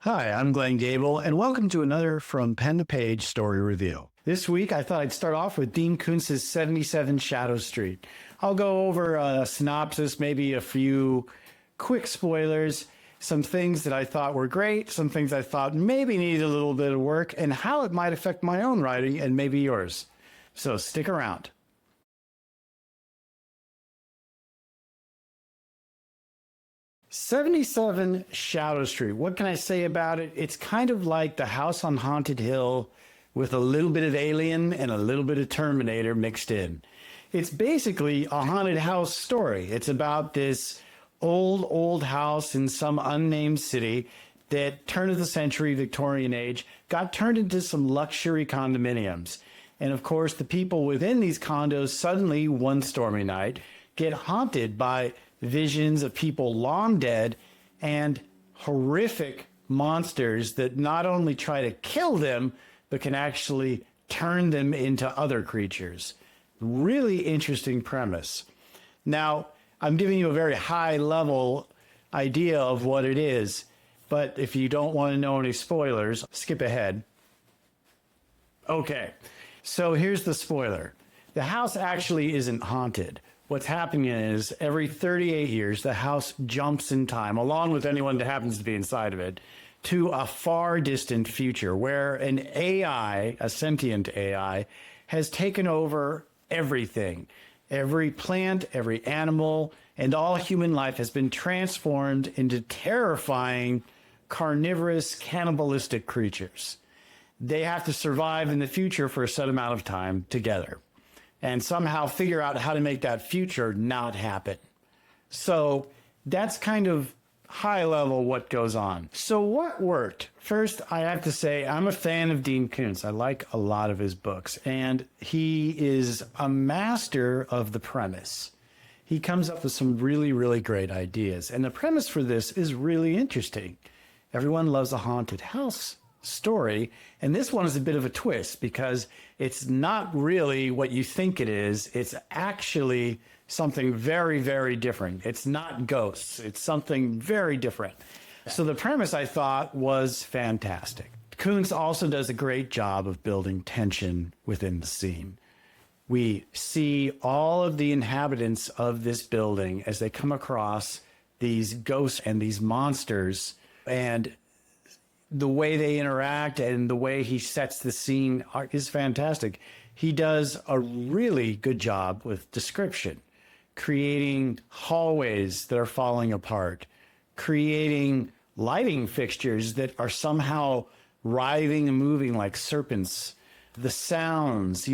Hi, I'm Glenn Gable, and welcome to another From Pen to Page story review. This week, I thought I'd start off with Dean Koontz's 77 Shadow Street. I'll go over a synopsis, maybe a few quick spoilers, some things that I thought were great, some things I thought maybe needed a little bit of work, and how it might affect my own writing and maybe yours. So stick around. 77 Shadow Street. What can I say about it? It's kind of like the House on Haunted Hill with a little bit of Alien and a little bit of Terminator mixed in. It's basically a haunted house story. It's about this old house in some unnamed city that turn of the century Victorian age got turned into some luxury condominiums. And of course, the people within these condos suddenly one stormy night get haunted by visions of people long dead and horrific monsters that not only try to kill them, but can actually turn them into other creatures. Really interesting premise. Now, I'm giving you a very high level idea of what it is, but if you don't want to know any spoilers, skip ahead. Okay, so here's the spoiler. The house actually isn't haunted. What's happening is every 38 years, the house jumps in time, along with anyone that happens to be inside of it, to a far distant future where an AI, a sentient AI, has taken over everything. Every plant, every animal, and all human life has been transformed into terrifying, carnivorous, cannibalistic creatures. They have to survive in the future for a set amount of time together and somehow figure out how to make that future not happen. So that's kind of high level what goes on. So what worked? First, I have to say I'm a fan of Dean Koontz. I like a lot of his books, and he is a master of the premise. He comes up with some really, really great ideas, and the premise for this is really interesting. Everyone loves a haunted house story, and this one is a bit of a twist because it's not really what you think it is. It's actually something very, very different. It's not ghosts. It's something very different. So the premise, I thought, was fantastic. Koontz also does a great job of building tension within the scene. We see all of the inhabitants of this building as they come across these ghosts and these monsters, and the way they interact and the way he sets the scene is fantastic. He does a really good job with description, creating hallways that are falling apart, creating lighting fixtures that are somehow writhing and moving like serpents, the sounds,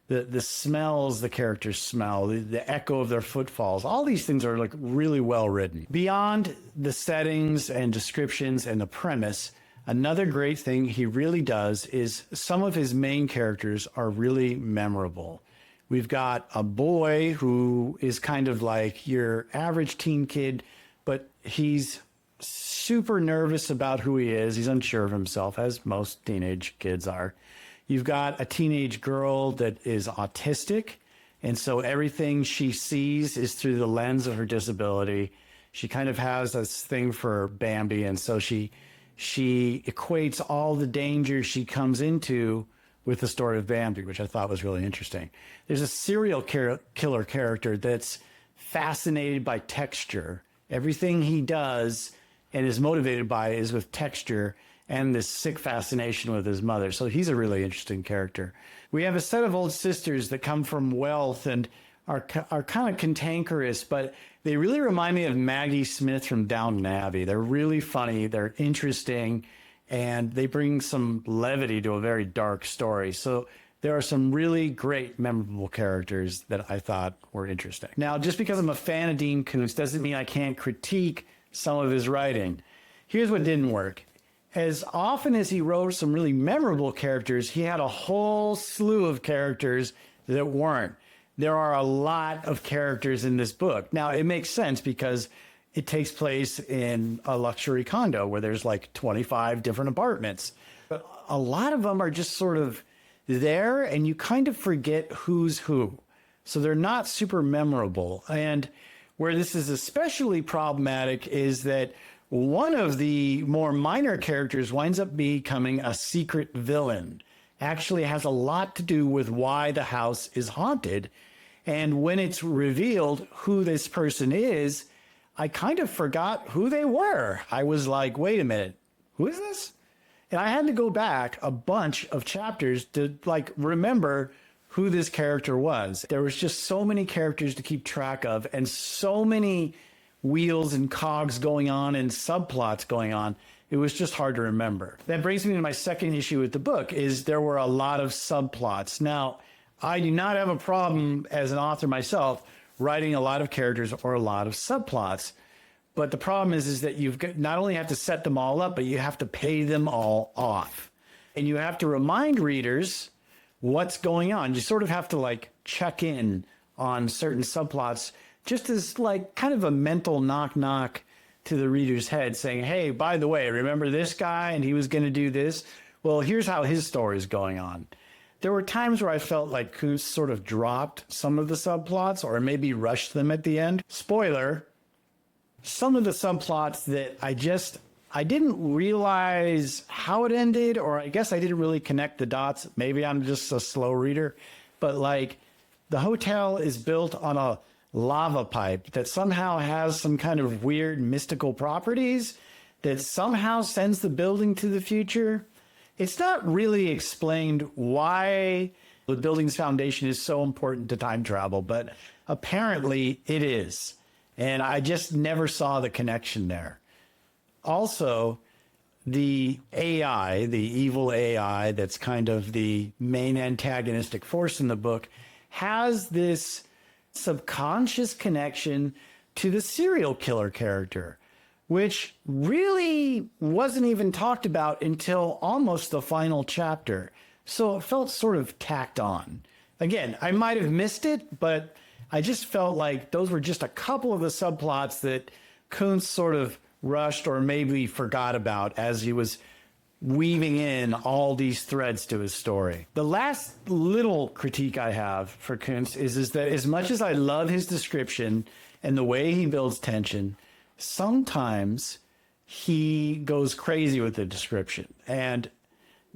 the smells the characters smell, the echo of their footfalls. All these things are like really well written. Beyond the settings and descriptions and the premise, another great thing he really does is some of his main characters are really memorable. We've got a boy who is kind of like your average teen kid, but he's super nervous about who he is. He's unsure of himself, as most teenage kids are. You've got a teenage girl that is autistic, and so everything she sees is through the lens of her disability. She kind of has this thing for Bambi, and so she equates all the danger she comes into with the story of Bambi, which I thought was really interesting. There's a serial killer character that's fascinated by texture. Everything he does and is motivated by is with texture and this sick fascination with his mother. So he's a really interesting character. We have a set of old sisters that come from wealth and are kind of cantankerous, but they really remind me of Maggie Smith from Downton Abbey. They're really funny, they're interesting, and they bring some levity to a very dark story. So there are some really great, memorable characters that I thought were interesting. Now, just because I'm a fan of Dean Koontz doesn't mean I can't critique some of his writing. Here's what didn't work. As often as he wrote some really memorable characters, he had a whole slew of characters that weren't. There are a lot of characters in this book. Now, it makes sense because it takes place in a luxury condo where there's like 25 different apartments. But a lot of them are just sort of there, and you kind of forget who's who. So they're not super memorable. And where this is especially problematic is that One of the more minor characters winds up becoming a secret villain. Actually has a lot to do with why the house is haunted. And when it's revealed who this person is, I kind of forgot who they were. I was like, wait a minute, who is this? And I had to go back a bunch of chapters to like remember who this character was. There was just so many characters to keep track of and so many wheels and cogs going on and subplots going on. It was just hard to remember. That brings me to my second issue with the book is there were a lot of subplots. Now, I do not have a problem as an author myself writing a lot of characters or a lot of subplots. But the problem is that you've got, not only have to set them all up, but you have to pay them all off. And you have to remind readers what's going on. You sort of have to like check in on certain subplots just as like kind of a mental knock knock to the reader's head saying, hey, by the way, remember this guy and he was going to do this? Well, here's how his story is going on. There were times where I felt like Koontz sort of dropped some of the subplots or maybe rushed them at the end. Spoiler, some of the subplots that I didn't realize how it ended, or I guess I didn't really connect the dots. Maybe I'm just a slow reader, but like the hotel is built on a lava pipe that somehow has some kind of weird mystical properties that somehow sends the building to the future. It's not really explained why the building's foundation is so important to time travel, but apparently it is. And I just never saw the connection there. Also, the AI, the evil AI that's kind of the main antagonistic force in the book, has this subconscious connection to the serial killer character, which really wasn't even talked about until almost the final chapter. So it felt sort of tacked on. Again, I might have missed it, but I just felt like those were just a couple of the subplots that Koontz sort of rushed or maybe forgot about as he was weaving in all these threads to his story. The last little critique I have for Koontz is that as much as I love his description and the way he builds tension, sometimes he goes crazy with the description. And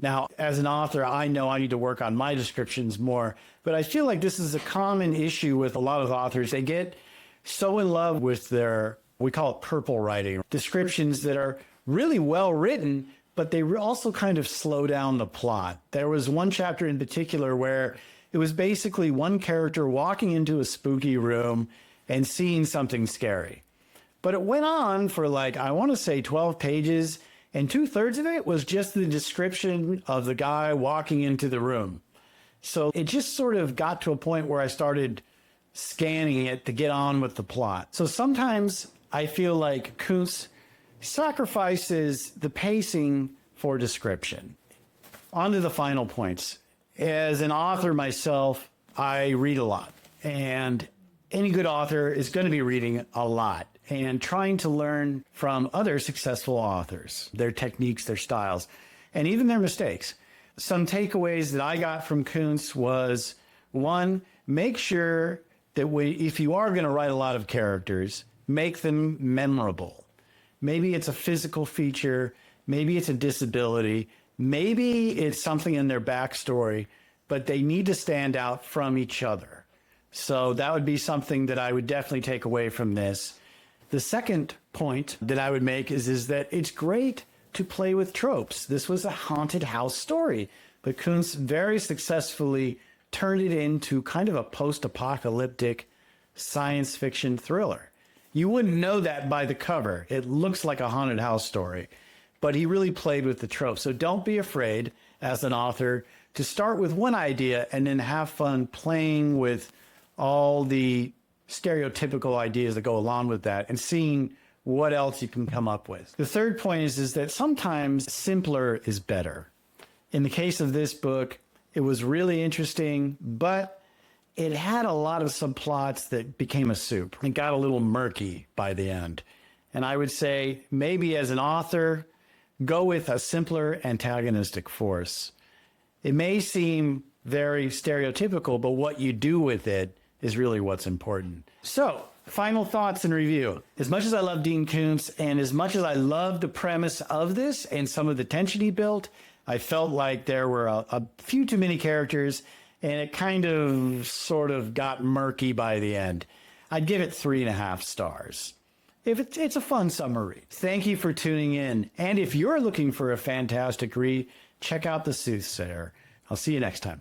now, as an author, I know I need to work on my descriptions more, but I feel like this is a common issue with a lot of authors. They get so in love with their, we call it purple writing, descriptions that are really well written, but they also kind of slow down the plot. There was one chapter in particular where it was basically one character walking into a spooky room and seeing something scary. But it went on for like, I want to say 12 pages, and 2/3 of it was just the description of the guy walking into the room. So it just sort of got to a point where I started scanning it to get on with the plot. So sometimes I feel like Koontz sacrifices the pacing for description. On to the final points. As an author myself, I read a lot, and any good author is going to be reading a lot and trying to learn from other successful authors, their techniques, their styles, and even their mistakes. Some takeaways that I got from Koontz was, one, make sure that if you are going to write a lot of characters, make them memorable. Maybe it's a physical feature, maybe it's a disability, maybe it's something in their backstory, but they need to stand out from each other. So that would be something that I would definitely take away from this. The second point that I would make is that it's great to play with tropes. This was a haunted house story, but Koontz very successfully turned it into kind of a post-apocalyptic science fiction thriller. You wouldn't know that by the cover. It looks like a haunted house story, but he really played with the tropes. So don't be afraid as an author to start with one idea and then have fun playing with all the stereotypical ideas that go along with that and seeing what else you can come up with. The third point is that sometimes simpler is better. In the case of this book, it was really interesting, but it had a lot of subplots that became a soup. It got a little murky by the end. And I would say maybe as an author, go with a simpler antagonistic force. It may seem very stereotypical, but what you do with it is really what's important. So Final thoughts and review. As much as I love Dean Koontz and as much as I love the premise of this and some of the tension he built, I felt like there were a few too many characters and it kind of sort of got murky by the end. I'd give it 3.5 stars. It's a fun summer read. Thank you for tuning in. And if you're looking for a fantastic read, check out The Soothsayer. I'll see you next time.